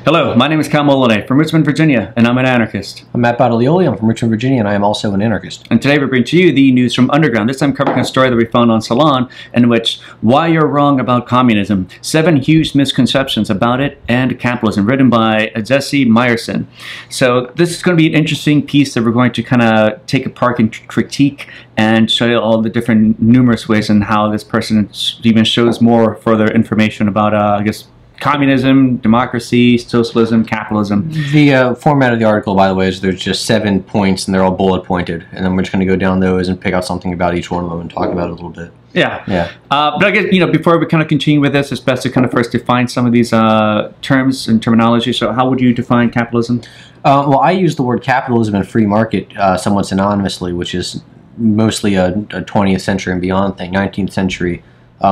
Hello, my name is Cal Moloney from Richmond, Virginia, and I'm an anarchist. I'm Matt Battaglioli. I'm from Richmond, Virginia, and I am also an anarchist. And today we bring to you the news from Underground. This time covering a story that we found on Salon, in which Why You're Wrong About Communism, 7 Huge Misconceptions About It and Capitalism, written by Jesse Meyerson. So this is going to be an interesting piece that we're going to kind of take apart and critique and show you all the different numerous ways and how this person even shows more further information about, I guess, communism, democracy, socialism, capitalism. The format of the article, by the way, is there's just 7 points and they're all bullet pointed, and then we're just going to go down those and pick out something about each one of them and talk about it a little bit. Yeah. But I guess, before we kind of continue with this, it's best to kind of first define some of these terms and terminology. So how would you define capitalism? Well, I use the word capitalism and free market somewhat synonymously, which is mostly a 20th century and beyond thing. 19th century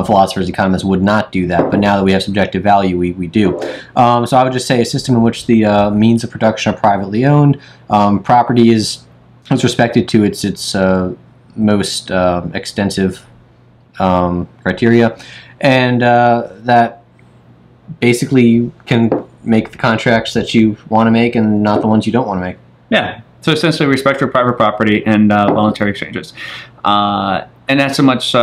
philosophers, economists would not do that, but now that we have subjective value, we do. So I would just say a system in which the means of production are privately owned, property is respected to its most extensive criteria, and that basically you can make the contracts that you want to make and not the ones you don't want to make. Yeah. So essentially respect for private property and voluntary exchanges. And not so much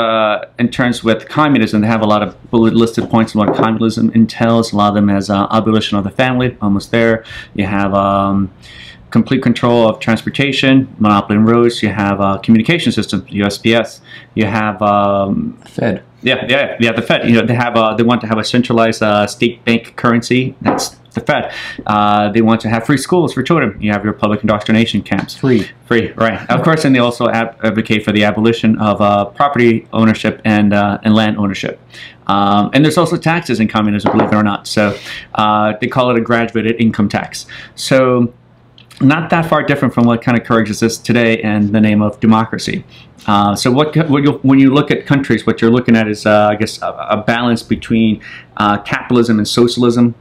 in terms with communism. They have a lot of listed points on what communism entails. A lot of them as abolition of the family, almost there. You have complete control of transportation, monopoly on roads. You have communication systems, USPS. You have Fed. Yeah, the Fed. They want to have a centralized state bank currency. That's the Fed. They want to have free schools for children. You have your public indoctrination camps. Free, right. Of course, and they also advocate for the abolition of property ownership and land ownership. And there's also taxes in communism, believe it or not. So they call it a graduated income tax. So not that far different from what kind of coexists today in the name of democracy. So when you look at countries, what you're looking at is, I guess, a balance between capitalism and socialism.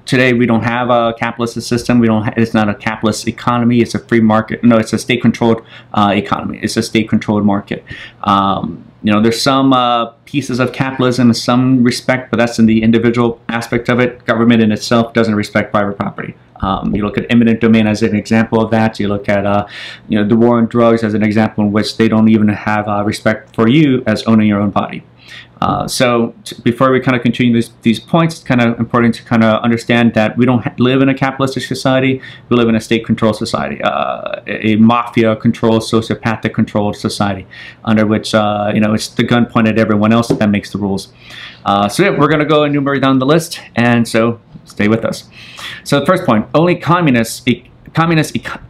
Today we don't have a capitalist system. It's not a capitalist economy. It's a free market. No, it's a state-controlled economy. It's a state-controlled market. There's some pieces of capitalism in some respect, but that's in the individual aspect of it. Government in itself doesn't respect private property. You look at eminent domain as an example of that. You look at the war on drugs as an example in which they don't even have respect for you as owning your own body. Before we kind of continue these points, it's kind of important to kind of understand that we don't live in a capitalistic society. We live in a state-controlled society, a mafia-controlled, sociopathic-controlled society, under which it's the gun pointed at everyone else that makes the rules. We're going to go enumerate down the list, and so stay with us. So the first point: only communist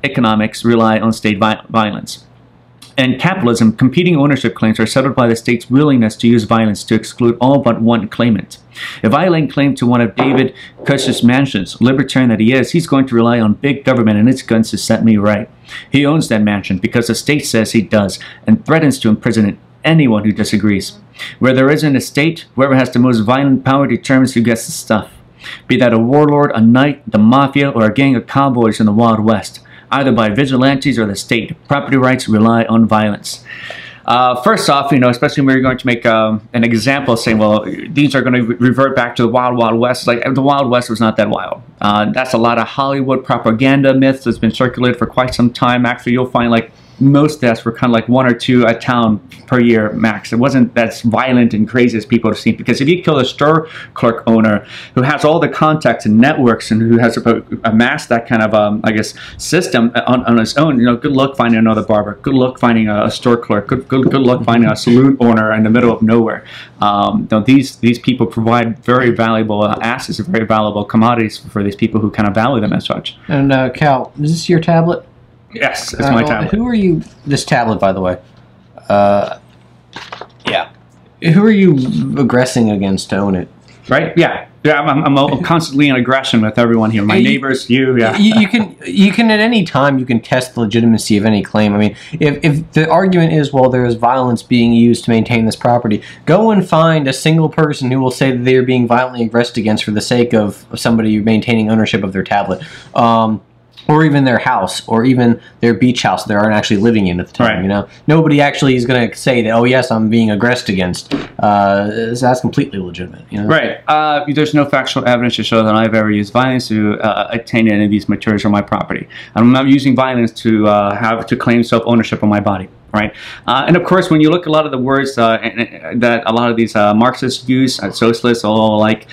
economics rely on state violence. In capitalism, competing ownership claims are settled by the state's willingness to use violence to exclude all but one claimant. If I lay claim to one of David Cush's mansions, libertarian that he is, he's going to rely on big government and its guns to set me right. He owns that mansion because the state says he does and threatens to imprison anyone who disagrees. Where there isn't a state, whoever has the most violent power determines who gets the stuff. Be that a warlord, a knight, the mafia, or a gang of cowboys in the Wild West. Either by vigilantes or the state, property rights rely on violence. First off, especially when you're going to make an example saying, well, these are going to revert back to the Wild Wild West. Like, the Wild West was not that wild. That's a lot of Hollywood propaganda myths that's been circulated for quite some time. Actually, you'll find like most deaths were kind of like 1 or 2 a town per year max. It wasn't as violent and crazy as people have seen. Because if you kill a store clerk owner who has all the contacts and networks and who has amassed that kind of, I guess, system on his own, good luck finding another barber. Good luck finding a store clerk. Good luck finding a saloon owner in the middle of nowhere. These people provide very valuable assets, very valuable commodities for these people who kind of value them as such. And Cal, is this your tablet? Yes, it's my tablet. Who are you? This tablet, by the way. Yeah. Who are you aggressing against to own it? Right? Yeah. I'm constantly in aggression with everyone here. My neighbors, you. Yeah. You can at any time you can test the legitimacy of any claim. I mean, if the argument is, well, there is violence being used to maintain this property, go and find a single person who will say that they are being violently aggressed against for the sake of somebody maintaining ownership of their tablet. or even their house, or even their beach house they aren't actually living in at the time. Right. You know, nobody actually is going to say that, oh yes, I'm being aggressed against. So that's completely legitimate. You know? Right. There's no factual evidence to show that I've ever used violence to obtain any of these materials from my property. I'm not using violence to claim self-ownership of my body. Right, and of course, when you look at a lot of the words that a lot of these Marxists use, socialists, all like,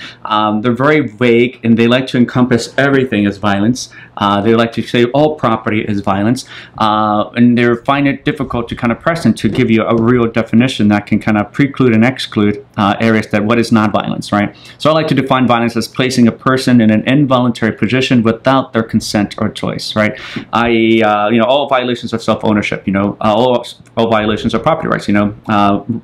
they're very vague, and they like to encompass everything as violence. They like to say all property is violence, and they find it difficult to kind of press them to give you a real definition that can kind of preclude and exclude areas that what is not violence, right? So I like to define violence as placing a person in an involuntary position without their consent or choice, right? I.e., all violations of self-ownership, all violations of property rights,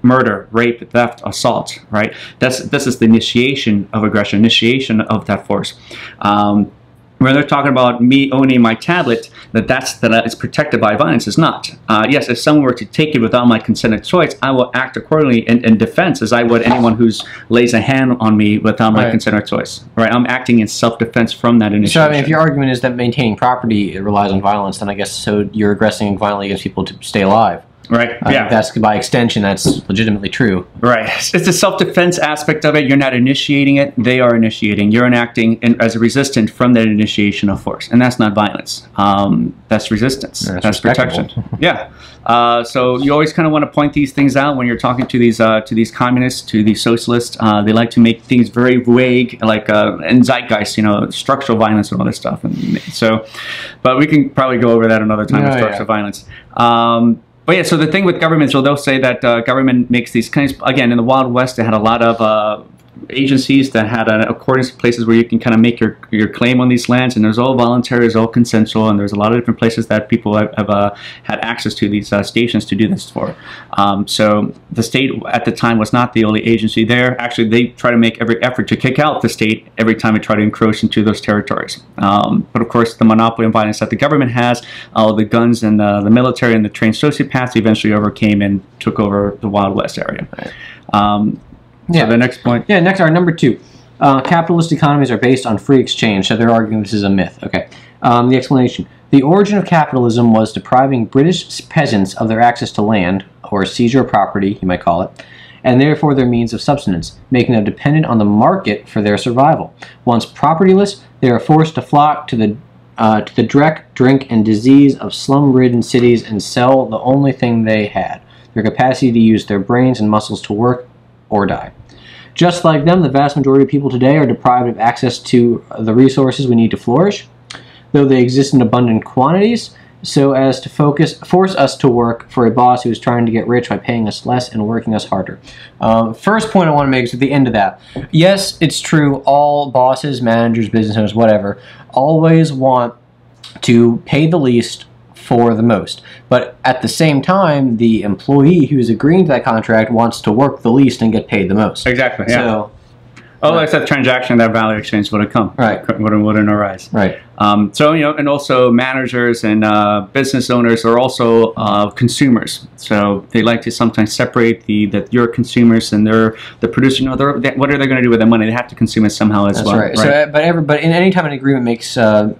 murder, rape, theft, assault, right? This is the initiation of aggression, initiation of that force. When they're talking about me owning my tablet, that it's protected by violence, is not. Yes, if someone were to take it without my consent or choice, I will act accordingly in defense, as I would anyone who lays a hand on me without my consent or choice. Right? I'm acting in self-defense from that initiation. So, I mean, if your argument is that maintaining property relies on violence, then I guess so you're aggressing violently against people to stay alive. Right. Yeah. That's by extension. That's legitimately true. Right. It's the self-defense aspect of it. You're not initiating it; they are initiating. You're enacting as a resistant from that initiation of force, and that's not violence. That's resistance. That's protection. Yeah. So you always kind of want to point these things out when you're talking to these communists, to these socialists. They like to make things very vague, like and zeitgeist, structural violence and all this stuff. And so, but we can probably go over that another time. With structural violence. But yeah, so the thing with government, so they'll say that government makes these kinds, again, in the Wild West, they had a lot of agencies that had accordance places where you can kind of make your claim on these lands, and there's all voluntary, it's all consensual, and there's a lot of different places that people have had access to these stations to do this for. So the state at the time was not the only agency there. Actually, they try to make every effort to kick out the state every time they try to encroach into those territories. But of course, the monopoly on violence that the government has, all the guns and the military and the trained sociopaths eventually overcame and took over the Wild West area. So the next point. Yeah, next, our number 2. Capitalist economies are based on free exchange, so they're arguing this is a myth. Okay. The explanation. The origin of capitalism was depriving British peasants of their access to land, or seizure of property, you might call it, and therefore their means of subsistence, making them dependent on the market for their survival. Once propertyless, they are forced to flock to the dreck, drink, and disease of slum-ridden cities and sell the only thing they had, their capacity to use their brains and muscles to work or die. Just like them, the vast majority of people today are deprived of access to the resources we need to flourish, though they exist in abundant quantities, so as to force us to work for a boss who is trying to get rich by paying us less and working us harder. First point I want to make is at the end of that. Yes, it's true, all bosses, managers, business owners, whatever, always want to pay the least for the most. But at the same time, the employee who's agreeing to that contract wants to work the least and get paid the most. Exactly, yeah. So, it's that transaction, that value exchange would have come. Right. Wouldn't arise. Right. So, and also managers and business owners are also consumers. So they like to sometimes separate that your consumers and the producer. What are they going to do with their money? They have to consume it somehow as well. That's right. So, but in any time an agreement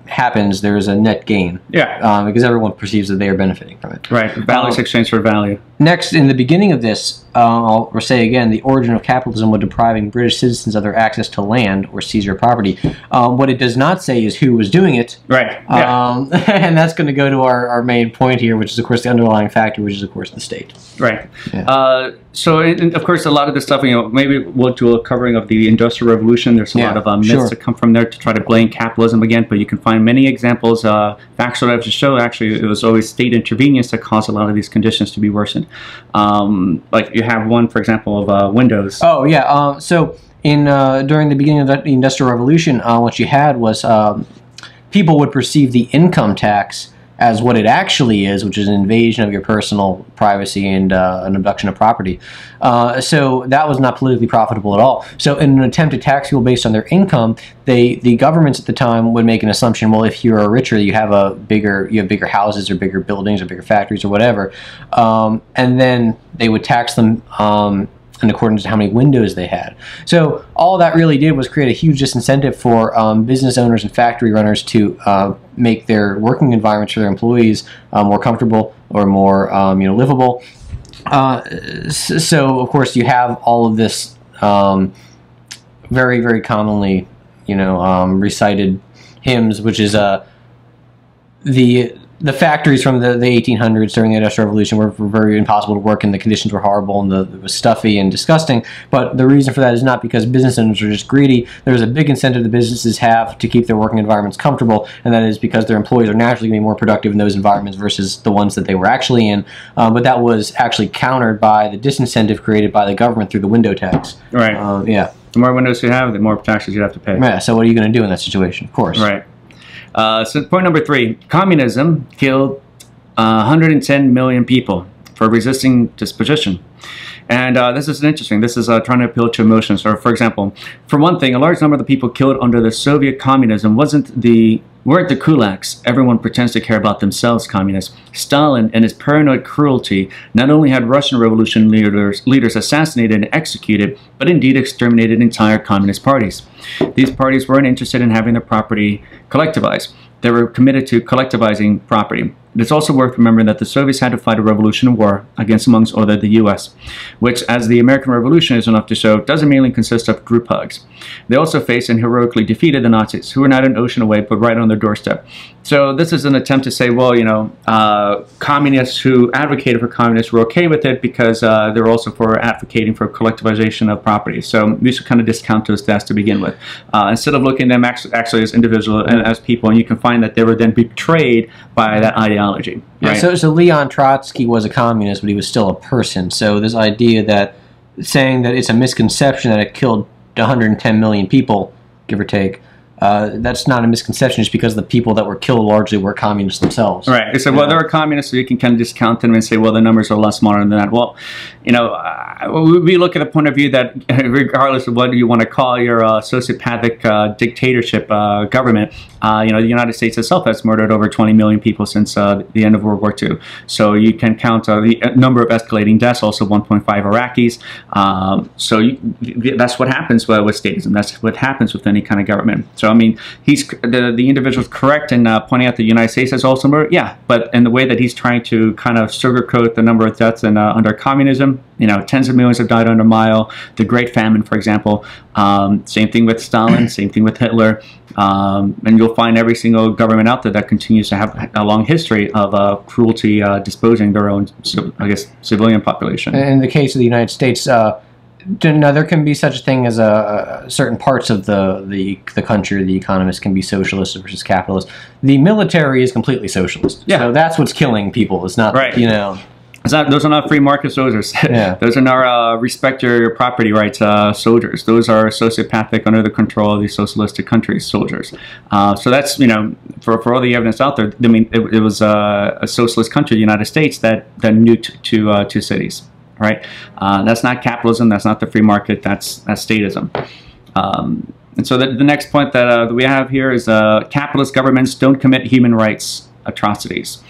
happens, there is a net gain. Yeah. Because everyone perceives that they are benefiting from it. Right. Value exchange for value. Next, in the beginning of this, I'll say again, the origin of capitalism was depriving British citizens of their access to land or seizure of property. What it does not say is who was doing it. Right. Yeah. And that's going to go to our main point here, which is, of course, the underlying factor, which is, of course, the state. Right. Yeah. So, of course, a lot of this stuff, maybe we'll do a covering of the Industrial Revolution. There's a lot of myths that come from there to try to blame capitalism again, but you can find many examples, factual evidence to show actually it was always state intervenience that caused a lot of these conditions to be worsened. Like you have one, for example, of Windows. Oh, yeah. So during the beginning of the Industrial Revolution, what you had was people would perceive the income tax as what it actually is, which is an invasion of your personal privacy and an abduction of property. So that was not politically profitable at all. So in an attempt to tax people based on their income, the governments at the time would make an assumption, well, if you're richer, you have bigger houses or bigger buildings or bigger factories or whatever, and then they would tax them in accordance to how many windows they had. So all that really did was create a huge disincentive for business owners and factory runners to make their working environments for their employees more comfortable or more livable. So of course you have all of this very, very commonly recited hymns, which is the factories from the 1800s during the Industrial Revolution were very impossible to work in. The conditions were horrible and it was stuffy and disgusting. But the reason for that is not because business owners are just greedy. There's a big incentive the businesses have to keep their working environments comfortable, and that is because their employees are naturally going to be more productive in those environments versus the ones that they were actually in. But that was actually countered by the disincentive created by the government through the window tax. Right. Yeah. The more windows you have, the more taxes you have to pay. Yeah. So what are you going to do in that situation? Of course. Right. So point number 3, communism killed 110 million people for resisting disposition. And this is interesting. This is trying to appeal to emotions. Or, for example, for one thing, a large number of the people killed under the Soviet communism weren't the kulaks. Everyone pretends to care about themselves, communists. Stalin and his paranoid cruelty not only had Russian revolution leaders assassinated and executed, but indeed exterminated entire communist parties. These parties weren't interested in having their property collectivized. They were committed to collectivizing property. It's also worth remembering that the Soviets had to fight a revolutionary war against, amongst other, the U.S., which, as the American Revolution is enough to show, doesn't mainly consist of group hugs. They also faced and heroically defeated the Nazis, who were not an ocean away, but right on their doorstep. So this is an attempt to say, well, communists who advocated for communists were okay with it because they were also for advocating for collectivization of property. So we should kind of discount those deaths to begin with, instead of looking at them actually as individuals and as people. And you can find that they were then betrayed by that ideology. Right? Yeah, so Leon Trotsky was a communist, but he was still a person. So this idea that saying that it's a misconception that it killed 110 million people, give or take, that's not a misconception just because the people that were killed largely were communists themselves. Right. So, well, there are communists, so you can kind of discount them and say, well, the numbers are a lot smaller than that. Well, we look at the point of view that regardless of what you want to call your sociopathic dictatorship government, the United States itself has murdered over 20 million people since the end of World War II. So you can count the number of escalating deaths, also 1.5 Iraqis. That's what happens with statism. That's what happens with any kind of government. So, I mean, the individual is correct in pointing out the United States has also murdered. Yeah, but in the way that he's trying to kind of sugarcoat the number of deaths under communism, tens of millions have died under Mao, the Great Famine, for example. Same thing with Stalin, same thing with Hitler. And you'll find every single government out there that continues to have a long history of cruelty disposing their own, civilian population. In the case of the United States, now there can be such a thing as certain parts of the country, the economists can be socialist versus capitalist. The military is completely socialist. Yeah. So that's what's killing people. It's not, right. Those are not free market soldiers. Yeah. Those are not respect your property rights soldiers. Those are sociopathic, under the control of these socialistic countries soldiers. So that's, for all the evidence out there, I mean, it was a socialist country, the United States, that nuked two cities. Right? That's not capitalism. That's not the free market. That's statism. And so the next point that we have here is capitalist governments don't commit human rights atrocities.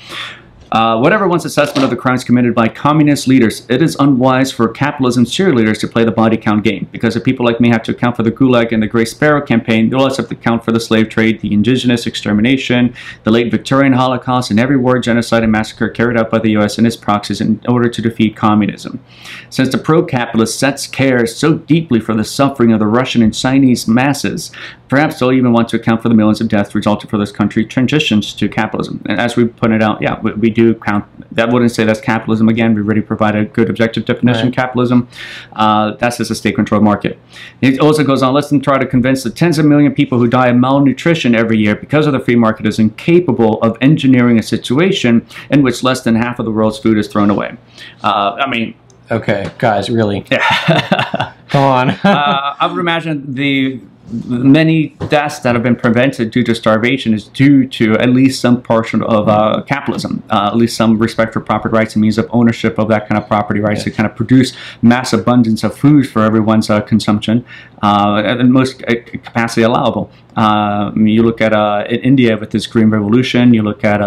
Whatever one's assessment of the crimes committed by communist leaders, it is unwise for capitalism's cheerleaders to play the body count game, because if people like me have to account for the Gulag and the Gray Sparrow campaign, they'll also have to account for the slave trade, the indigenous extermination, the late Victorian Holocaust, and every war, genocide, and massacre carried out by the U.S. and its proxies in order to defeat communism. Since the pro-capitalist sets cares so deeply for the suffering of the Russian and Chinese masses, perhaps they'll even want to account for the millions of deaths resulting for this country transitions to capitalism. And as we pointed out, yeah, we do count. That wouldn't say that's capitalism again. We already provided a good objective definition of capitalism. That's just a state-controlled market. It also goes on, let's try to convince the tens of million people who die of malnutrition every year because of the free market is incapable of engineering a situation in which less than half of the world's food is thrown away. I mean... Okay, guys, really? Yeah. Come on. I would imagine the many deaths that have been prevented due to starvation is due to at least some portion of capitalism, at least some respect for property rights and means of ownership of that kind of property rights to kind of produce mass abundance of food for everyone's consumption at the most capacity allowable. You look at in India with this green revolution, you look at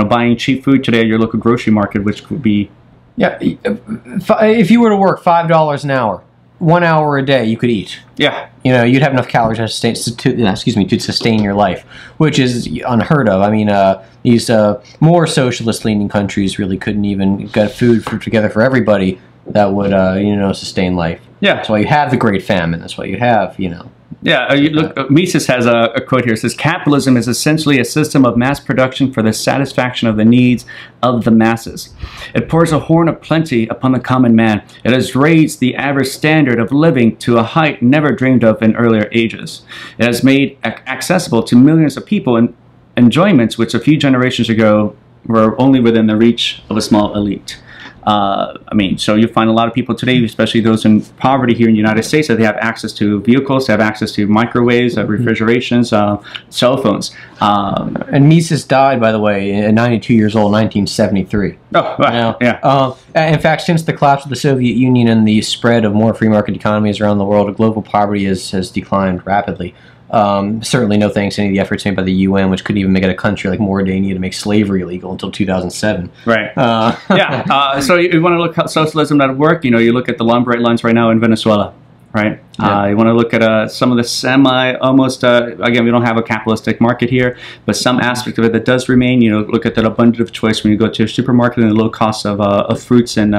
buying cheap food today at your local grocery market, which could be Yeah, if you were to work $5 an hour, 1 hour a day, you could eat. Yeah. You know, you'd have enough calories to sustain your life, which is unheard of. I mean, these more socialist-leaning countries really couldn't even get food together for everybody that would, sustain life. Yeah. That's why you have the Great Famine. That's why you have, Yeah, Mises has a quote here. It says, "Capitalism is essentially a system of mass production for the satisfaction of the needs of the masses. It pours a horn of plenty upon the common man. It has raised the average standard of living to a height never dreamed of in earlier ages. It has made accessible to millions of people enjoyments which a few generations ago were only within the reach of a small elite." So you find a lot of people today, especially those in poverty here in the United States, that they have access to vehicles, they have access to microwaves, refrigerations, cell phones. And Mises died, by the way, at 92 years old, 1973. Oh, wow. Yeah. In fact, since the collapse of the Soviet Union and the spread of more free market economies around the world, global poverty has declined rapidly. Certainly no thanks to any of the efforts made by the UN, which couldn't even make it a country like Mauritania to make slavery illegal until 2007. Right. So you want to look at socialism at work, you look at the long bright lines right now in Venezuela, right? Yeah. You want to look at some of the again, we don't have a capitalistic market here, but some aspect of it that does remain, look at that abundance of choice when you go to a supermarket and the low cost of fruits and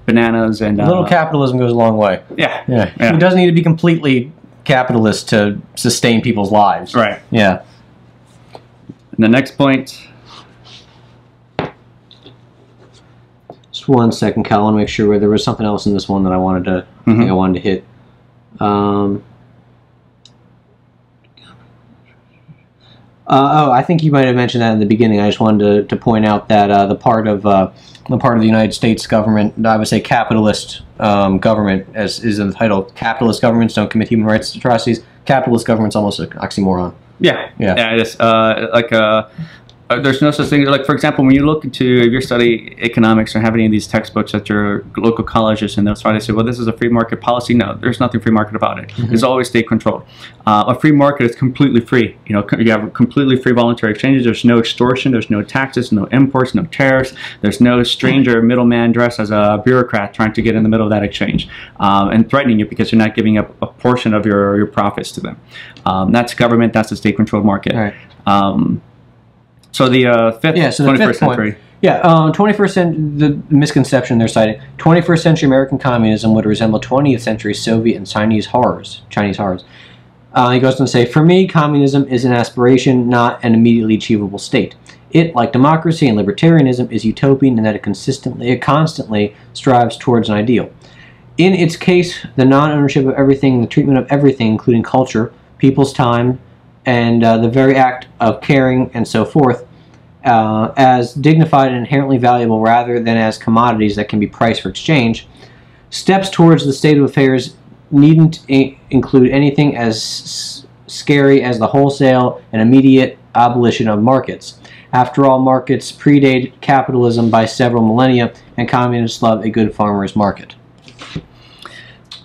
bananas. And a little capitalism goes a long way. Yeah. It doesn't need to be completely capitalist to sustain people's lives. Right. Yeah. And the next point. Just 1 second, Cal. I want to make sure there was something else in this one that I wanted to. I think I wanted to hit. I think you might have mentioned that in the beginning. I just wanted to point out that the part of the United States government, I would say capitalist government, as is in the title, capitalist governments don't commit human rights atrocities. Capitalist government's almost an oxymoron. Yeah. It is there's no such thing. Like, for example, when you look into, if you study economics or have any of these textbooks at your local colleges, and they'll try to say, well, this is a free market policy. No, there's nothing free market about it. It's always state controlled. A free market is completely free. You have completely free voluntary exchanges. There's no extortion. There's no taxes, no imports, no tariffs. There's no stranger middleman dressed as a bureaucrat trying to get in the middle of that exchange and threatening you because you're not giving up a portion of your profits to them. That's government. That's a state controlled market. All right. So the 21st century. Yeah, 21st century, the misconception they're citing, 21st century American communism would resemble 20th century Soviet and Chinese horrors. He goes on to say, for me, communism is an aspiration, not an immediately achievable state. It, like democracy and libertarianism, is utopian in that it constantly strives towards an ideal. In its case, the non-ownership of everything, the treatment of everything, including culture, people's time, and the very act of caring and so forth, as dignified and inherently valuable rather than as commodities that can be priced for exchange. Steps towards the state of affairs needn't include anything as scary as the wholesale and immediate abolition of markets. After all, markets predate capitalism by several millennia, and communists love a good farmer's market.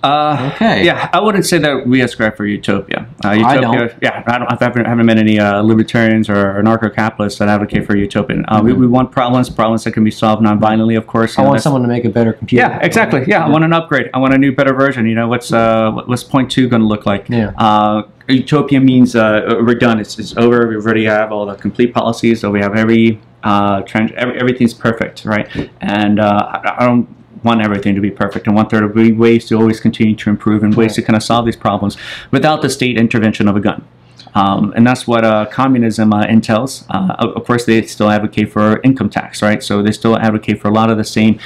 Okay. Yeah, I wouldn't say that we ascribe for utopia. Utopia, I don't. Yeah, I haven't met any libertarians or anarcho-capitalists that advocate for utopian. We want problems that can be solved non-violently, of course. I want someone to make a better computer. Yeah, exactly. Yeah, I want an upgrade. I want a new, better version. What's point 2 going to look like? Yeah. Utopia means we're done. It's over. We already have all the complete policies, so we have everything's perfect, right? And I don't want everything to be perfect. I want there to be ways to always continue to improve and ways to kind of solve these problems without the state intervention of a gun. And that's what communism entails. Of course, they still advocate for income tax, right? So they still advocate for a lot of the same,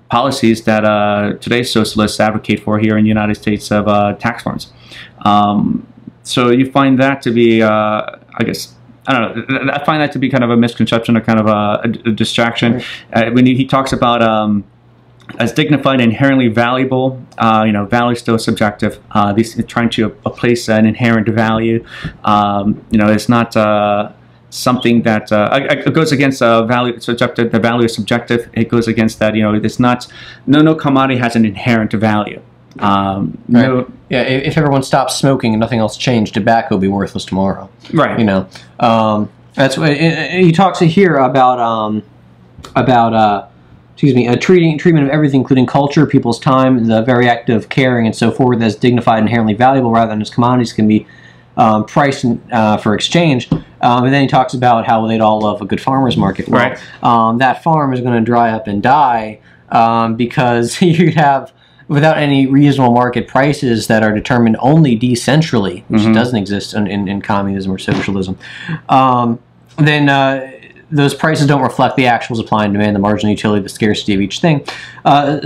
policies that today's socialists advocate for here in the United States of tax forms. So you find that to be, I don't know. I find that to be kind of a misconception or kind of a distraction. When he talks about as dignified and inherently valuable, value is still subjective. These trying to place an inherent value. It's not something that it goes against value subjective. The value is subjective. It goes against that. It's not. No commodity has an inherent value. Right. Yeah, if everyone stopped smoking and nothing else changed, tobacco would be worthless tomorrow. Right. That's what he talks here about about treatment of everything, including culture, people's time, the very act of caring, and so forth, as dignified and inherently valuable rather than as commodities can be priced for exchange. And then he talks about how they'd all love a good farmer's market. Well, Right. that farm is going to dry up and die because you have, without any reasonable market prices that are determined only decentrally, which doesn't exist in communism or socialism, then those prices don't reflect the actual supply and demand, the marginal utility, the scarcity of each thing.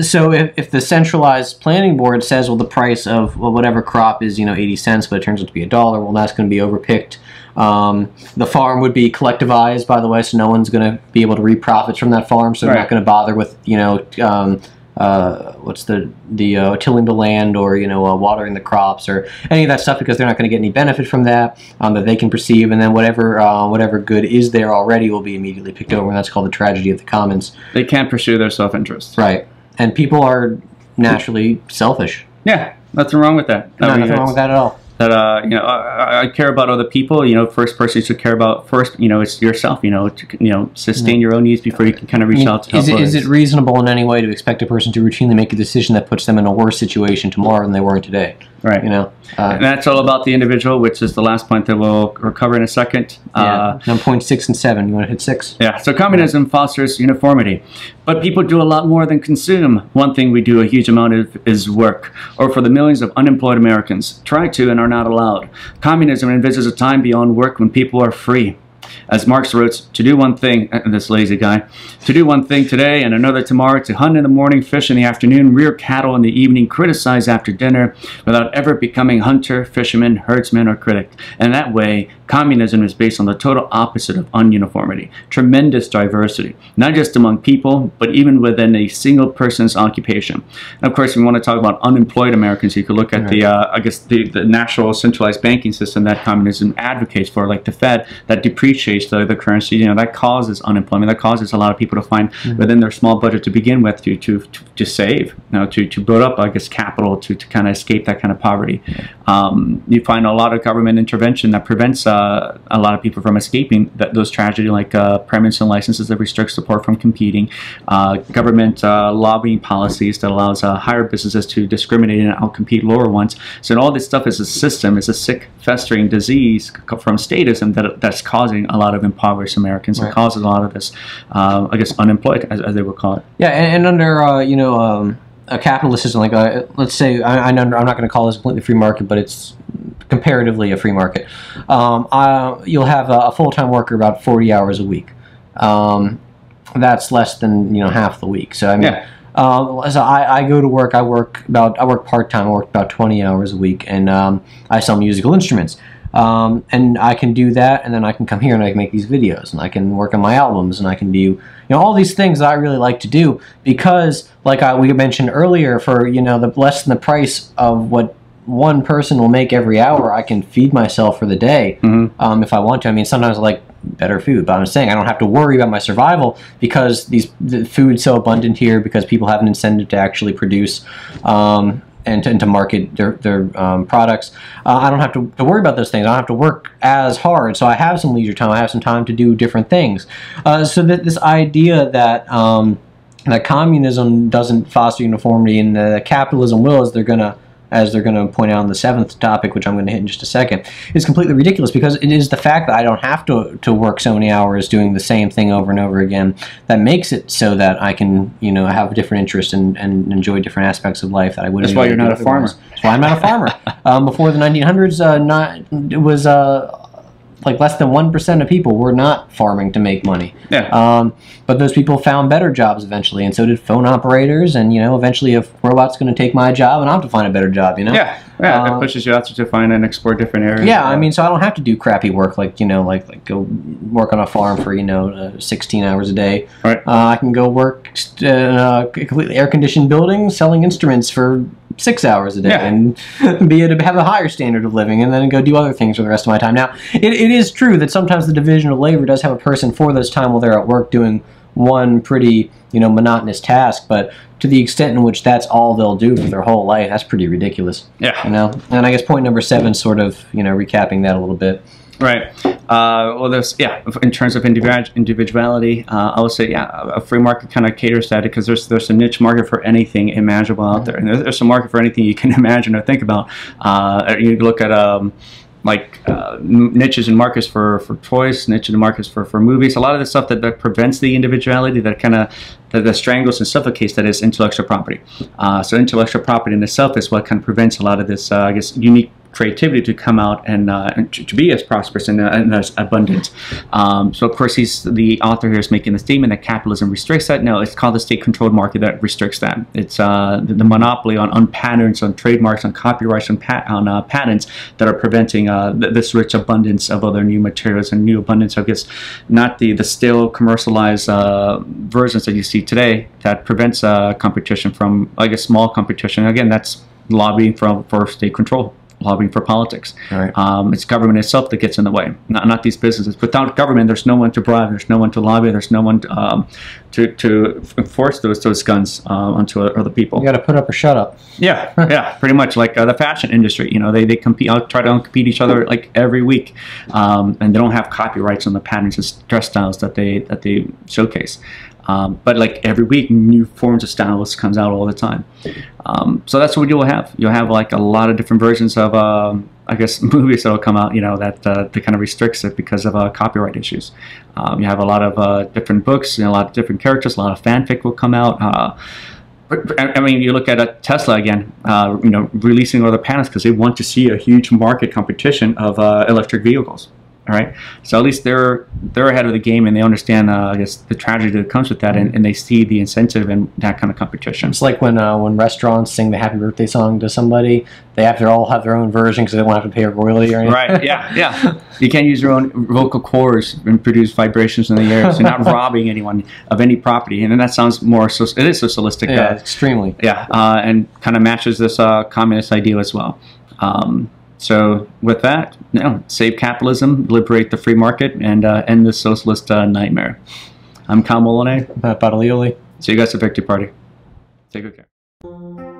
So if the centralized planning board says, well, the price of whatever crop is 80 cents, but it turns out to be $1, well, that's going to be overpicked. The farm would be collectivized, by the way, so no one's going to be able to reap profits from that farm. So they're not going to bother with tilling the land or watering the crops or any of that stuff, because they're not going to get any benefit from that that they can perceive, and then whatever good is there already will be immediately picked over, and that's called the tragedy of the commons. They can't pursue their self-interest. Right, and people are naturally selfish. Yeah, nothing wrong with that. No, nothing wrong with that at all. That I care about other people. First person you should care about first. It's yourself. To sustain your own needs before you can kind of reach out to help others. Is it reasonable in any way to expect a person to routinely make a decision that puts them in a worse situation tomorrow than they were today? Right. And that's all about the individual, which is the last point that we'll cover in a second. Now point 6 and 7. You want to hit 6? Yeah. So communism fosters uniformity, but people do a lot more than consume. One thing we do a huge amount of is work, or for the millions of unemployed Americans, try to and are not allowed. Communism envisages a time beyond work when people are free. As Marx wrote, to do one thing, this lazy guy, to do one thing today and another tomorrow, to hunt in the morning, fish in the afternoon, rear cattle in the evening, criticize after dinner, without ever becoming hunter, fisherman, herdsman, or critic. And that way, communism is based on the total opposite of ununiformity, tremendous diversity, not just among people, but even within a single person's occupation. And of course, if we want to talk about unemployed Americans, you could look at the national centralized banking system that communism advocates for, like the Fed, that depreciates the currency. That causes unemployment. That causes a lot of people to find within their small budget to begin with to save, to build up, capital to kind of escape that kind of poverty. You find a lot of government intervention that prevents a lot of people from escaping those tragedies, like permits and licenses that restrict support from competing, government lobbying policies that allows higher businesses to discriminate and outcompete lower ones. So all this stuff is a system, is a sick, festering disease from statism that's causing a lot of impoverished Americans. It causes a lot of this, unemployed, as they would call it. Yeah, and under a capitalist system, like let's say, I'm not going to call this a completely free market, but it's comparatively a free market. You'll have a full-time worker about 40 hours a week. That's less than half the week. So I mean. Yeah. So I go to work. I work part-time. I work about 20 hours a week, and I sell musical instruments. And I can do that, and then I can come here and I can make these videos, and I can work on my albums, and I can do all these things that I really like to do, because like we mentioned earlier, for the less than the price of what one person will make every hour, I can feed myself for the day if I want to. I mean, sometimes I like better food, but I'm saying I don't have to worry about my survival because the food's so abundant here, because people have an incentive to actually produce and to market their products. I don't have to worry about those things. I don't have to work as hard, so I have some leisure time. I have some time to do different things. So that this idea that that communism doesn't foster uniformity and capitalism will, as they're going to point out in the 7th topic, which I'm going to hit in just a second, is completely ridiculous, because it is the fact that I don't have to work so many hours doing the same thing over and over again that makes it so that I can have a different interest and enjoy different aspects of life that I wouldn't. That's why you're not a farmer. That's why I'm not a farmer. Before the 1900s, it was like less than 1% of people were not farming to make money. Yeah. But those people found better jobs eventually, and so did phone operators. And eventually, if robot's going to take my job, and I'll have to find a better job. Yeah. It pushes you out to find and explore different areas. Yeah, I mean, so I don't have to do crappy work like like go work on a farm for 16 hours a day. Right. I can go work in a completely air-conditioned building selling instruments for 6 hours a day, and have a higher standard of living, and then go do other things for the rest of my time. Now, it is true that sometimes the division of labor does have a person for those time while they're at work doing one pretty monotonous task, but to the extent in which that's all they'll do for their whole life, that's pretty ridiculous. Yeah. And I guess point number 7, sort of recapping that a little bit. Right. Well, there's in terms of individuality, I would say a free market kind of caters to that because there's a niche market for anything imaginable out there, and there's a market for anything you can imagine or think about. You look at niches and markets for toys, niches and markets for movies. A lot of the stuff that prevents the individuality, that strangles and suffocates, that is intellectual property. So intellectual property in itself is what kind of prevents a lot of this, I guess, unique creativity to come out and to be as prosperous and as abundant. So of course the author here is making the statement that capitalism restricts that. No, it's called the state-controlled market that restricts that. It's the monopoly on patterns, on trademarks, on copyrights, on patents that are preventing this rich abundance of other new materials and new abundance of, I guess, not the stale commercialized versions that you see today that prevents competition from, I guess, small competition. Again, that's lobbying for state control. Lobbying for politics. Right. It's government itself that gets in the way, not these businesses. Without government, there's no one to bribe, there's no one to lobby, there's no one to enforce those guns onto other people. You got to put up or shut up. Yeah, yeah, pretty much like the fashion industry. You know, they compete, try to compete each other like every week, and they don't have copyrights on the patterns and dress styles that they showcase. But like every week, new forms of styles comes out all the time. So that's what you'll have. You'll have like a lot of different versions of, I guess, movies that will come out, you know, that kind of restricts it because of copyright issues. You have a lot of different books, and a lot of different characters, a lot of fanfic will come out. I mean, you look at Tesla again, you know, releasing other panels because they want to see a huge market competition of electric vehicles. All right, so at least they're ahead of the game, and they understand, I guess, the tragedy that comes with that, and they see the incentive in that kind of competition. It's like when restaurants sing the happy birthday song to somebody, they have to all have their own version because they don't have to pay a royalty or anything. Right? Yeah, yeah. You can't use your own vocal cords and produce vibrations in the air. So you're not robbing anyone of any property, and then that sounds more. It is socialistic. Yeah, extremely. Yeah, and kind of matches this communist ideal as well. So with that, you know, save capitalism, liberate the free market, and end this socialist nightmare. I'm Kyle Moloney. Matt Battaglioli. See you guys at Victory Party. Take good care.